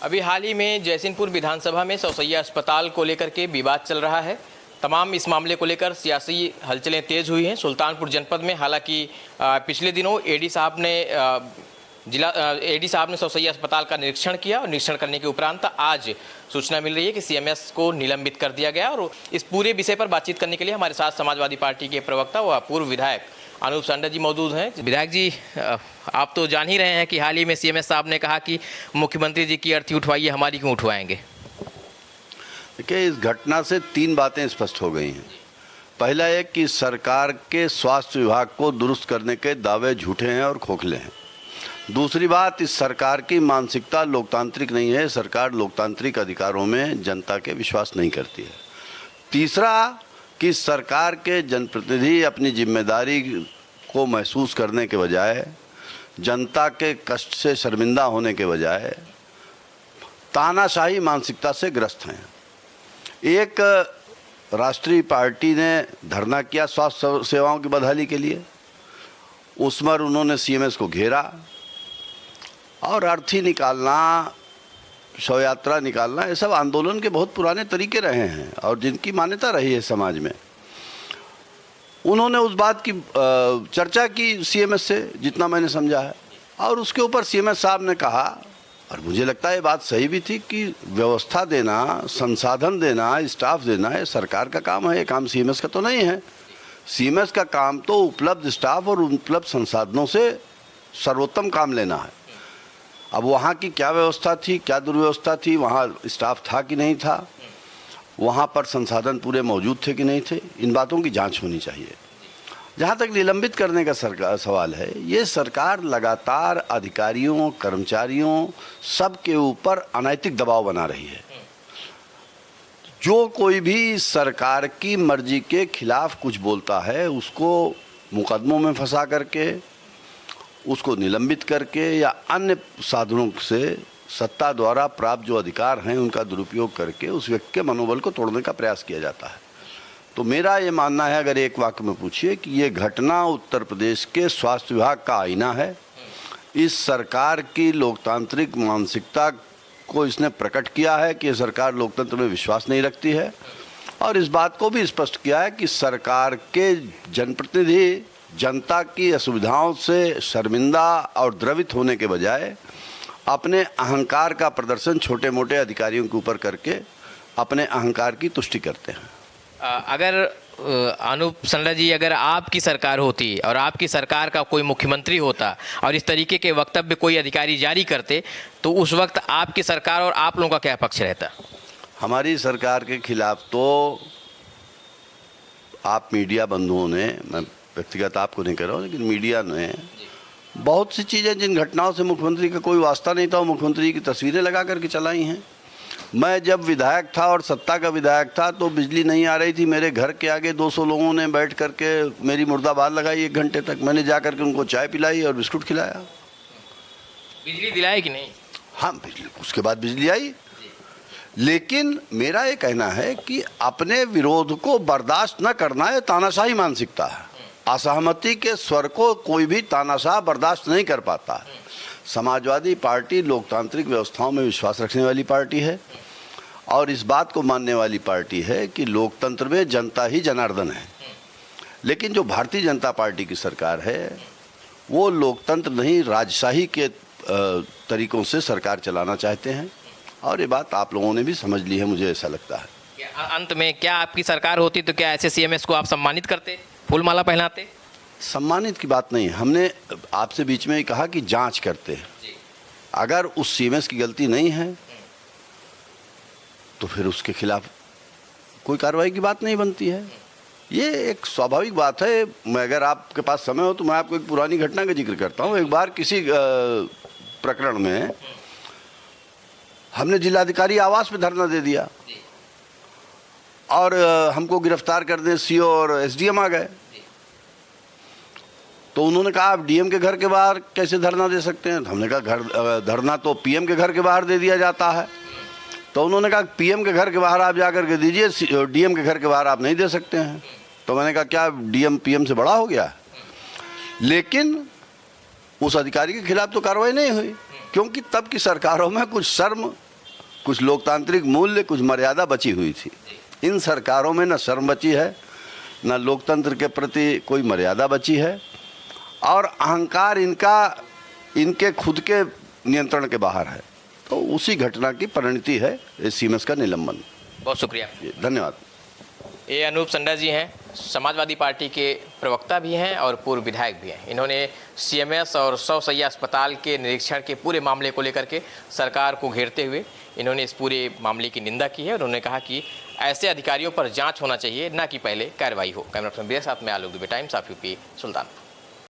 अभी हाल ही में जयसिंहपुर विधानसभा में सौसैया अस्पताल को लेकर के विवाद चल रहा है। तमाम इस मामले को लेकर सियासी हलचलें तेज हुई हैं। सुल्तानपुर जनपद में हालांकि पिछले दिनों एडी साहब ने सौसैया अस्पताल का निरीक्षण किया और निरीक्षण करने के उपरांत आज सूचना मिल रही है कि सीएमएस को निलंबित कर दिया गया। और इस पूरे विषय पर बातचीत करने के लिए हमारे साथ समाजवादी पार्टी के प्रवक्ता व पूर्व विधायक अनूप सांडा जी मौजूद हैं। विधायक जी, आप तो जान ही रहे हैं कि हाल ही में सीएमएस साहब ने कहा कि मुख्यमंत्री जी की अर्थी उठवाइए, हमारी क्यों उठवाएंगे। देखिए, इस घटना से 3 बातें स्पष्ट हो गई हैं। पहला एक कि सरकार के स्वास्थ्य विभाग को दुरुस्त करने के दावे झूठे हैं और खोखले हैं। दूसरी बात, इस सरकार की मानसिकता लोकतांत्रिक नहीं है। सरकार लोकतांत्रिक अधिकारों में जनता के विश्वास नहीं करती है। तीसरा कि सरकार के जनप्रतिनिधि अपनी जिम्मेदारी को महसूस करने के बजाय, जनता के कष्ट से शर्मिंदा होने के बजाय तानाशाही मानसिकता से ग्रस्त हैं। एक राष्ट्रीय पार्टी ने धरना किया स्वास्थ्य सेवाओं की बदहाली के लिए, उस पर उन्होंने सीएमएस को घेरा और अर्थी निकालना, शव यात्रा निकालना, ये सब आंदोलन के बहुत पुराने तरीके रहे हैं और जिनकी मान्यता रही है समाज में। उन्होंने उस बात की चर्चा की सीएमएस से, जितना मैंने समझा है, और उसके ऊपर सीएमएस साहब ने कहा, और मुझे लगता है ये बात सही भी थी, कि व्यवस्था देना, संसाधन देना, स्टाफ देना ये सरकार का काम है, ये काम सीएमएस का तो नहीं है। सीएमएस का काम तो उपलब्ध स्टाफ और उपलब्ध संसाधनों से सर्वोत्तम काम लेना है। अब वहाँ की क्या व्यवस्था थी, क्या दुर्व्यवस्था थी, वहाँ स्टाफ था कि नहीं था, वहाँ पर संसाधन पूरे मौजूद थे कि नहीं थे, इन बातों की जांच होनी चाहिए। जहाँ तक निलंबित करने का सरकार सवाल है, ये सरकार लगातार अधिकारियों, कर्मचारियों सब के ऊपर अनैतिक दबाव बना रही है। जो कोई भी सरकार की मर्जी के खिलाफ कुछ बोलता है, उसको मुकदमों में फंसा करके, उसको निलंबित करके या अन्य साधनों से सत्ता द्वारा प्राप्त जो अधिकार हैं उनका दुरुपयोग करके उस व्यक्ति के मनोबल को तोड़ने का प्रयास किया जाता है। तो मेरा ये मानना है, अगर एक वाक्य में पूछिए, कि ये घटना उत्तर प्रदेश के स्वास्थ्य विभाग का आईना है। इस सरकार की लोकतांत्रिक मानसिकता को इसने प्रकट किया है कि सरकार लोकतंत्र में विश्वास नहीं रखती है, और इस बात को भी स्पष्ट किया है कि सरकार के जनप्रतिनिधि जनता की असुविधाओं से शर्मिंदा और द्रवित होने के बजाय अपने अहंकार का प्रदर्शन छोटे मोटे अधिकारियों के ऊपर करके अपने अहंकार की तुष्टि करते हैं। अगर अनूप सांडा जी, अगर आपकी सरकार होती और आपकी सरकार का कोई मुख्यमंत्री होता और इस तरीके के वक्तव्य कोई अधिकारी जारी करते, तो उस वक्त आपकी सरकार और आप लोगों का क्या पक्ष रहता? हमारी सरकार के खिलाफ तो आप मीडिया बंधुओं ने, मैं व्यक्तिगत आपको नहीं कह रहा हूँ, लेकिन मीडिया ने बहुत सी चीज़ें, जिन घटनाओं से मुख्यमंत्री का कोई वास्ता नहीं था, वो मुख्यमंत्री की तस्वीरें लगा करके चलाई हैं। मैं जब विधायक था और सत्ता का विधायक था तो बिजली नहीं आ रही थी, मेरे घर के आगे 200 लोगों ने बैठ करके मेरी मुर्दाबाद लगाई 1 घंटे तक। मैंने जा करके उनको चाय पिलाई और बिस्कुट खिलाया। बिजली दिलाई कि नहीं? हाँ, बिजली, उसके बाद बिजली आई। लेकिन मेरा ये कहना है कि अपने विरोध को बर्दाश्त न करना, ये तानाशाही मानसिकता है। असहमति के स्वर को कोई भी तानाशाह बर्दाश्त नहीं कर पाता है। समाजवादी पार्टी लोकतांत्रिक व्यवस्थाओं में विश्वास रखने वाली पार्टी है और इस बात को मानने वाली पार्टी है कि लोकतंत्र में जनता ही जनार्दन है। लेकिन जो भारतीय जनता पार्टी की सरकार है, वो लोकतंत्र नहीं, राजशाही के तरीकों से सरकार चलाना चाहते हैं, और ये बात आप लोगों ने भी समझ ली है, मुझे ऐसा लगता है। अंत में क्या आपकी सरकार होती तो क्या ऐसे सीएमएस को आप सम्मानित करते, फूलमाला पहनाते? सम्मानित की बात नहीं, हमने आपसे बीच में ही कहा कि जांच करते हैं। अगर उस सीएमएस की गलती नहीं है तो फिर उसके खिलाफ कोई कार्रवाई की बात नहीं बनती है। ये एक स्वाभाविक बात है। मैं, अगर आपके पास समय हो तो मैं आपको एक पुरानी घटना का जिक्र करता हूँ। एक बार किसी प्रकरण में हमने जिलाधिकारी आवास पे धरना दे दिया और हमको गिरफ्तार करने सीओ और एसडीएम आ गए। तो उन्होंने कहा, आप डीएम के घर के बाहर कैसे धरना दे सकते हैं? हमने कहा, धरना तो पीएम के घर के बाहर दे दिया जाता है। तो उन्होंने कहा, पीएम के घर के बाहर आप जाकर के दीजिए, डीएम के घर के बाहर आप नहीं दे सकते हैं। तो मैंने कहा, क्या डीएम पीएम से बड़ा हो गया? लेकिन उस अधिकारी के खिलाफ तो कार्रवाई नहीं हुई, क्योंकि तब की सरकारों में कुछ शर्म कुछ लोकतांत्रिक मूल्य, कुछ मर्यादा बची हुई थी। इन सरकारों में न शर्म बची है, न लोकतंत्र के प्रति कोई मर्यादा बची है, और अहंकार इनके खुद के नियंत्रण के बाहर है। तो उसी घटना की परिणति है सीएमएस का निलंबन। बहुत शुक्रिया, धन्यवाद। ये अनूप संडा जी हैं, समाजवादी पार्टी के प्रवक्ता भी हैं और पूर्व विधायक भी हैं। इन्होंने सीएमएस और 100 शैय्या अस्पताल के निरीक्षण के पूरे मामले को लेकर के सरकार को घेरते हुए इन्होंने इस पूरे मामले की निंदा की है और उन्होंने कहा कि ऐसे अधिकारियों पर जांच होना चाहिए, ना कि पहले कार्रवाई हो। कैमरा पर्सन के साथ में Alok Dubey, Times of UP, Sultanpur.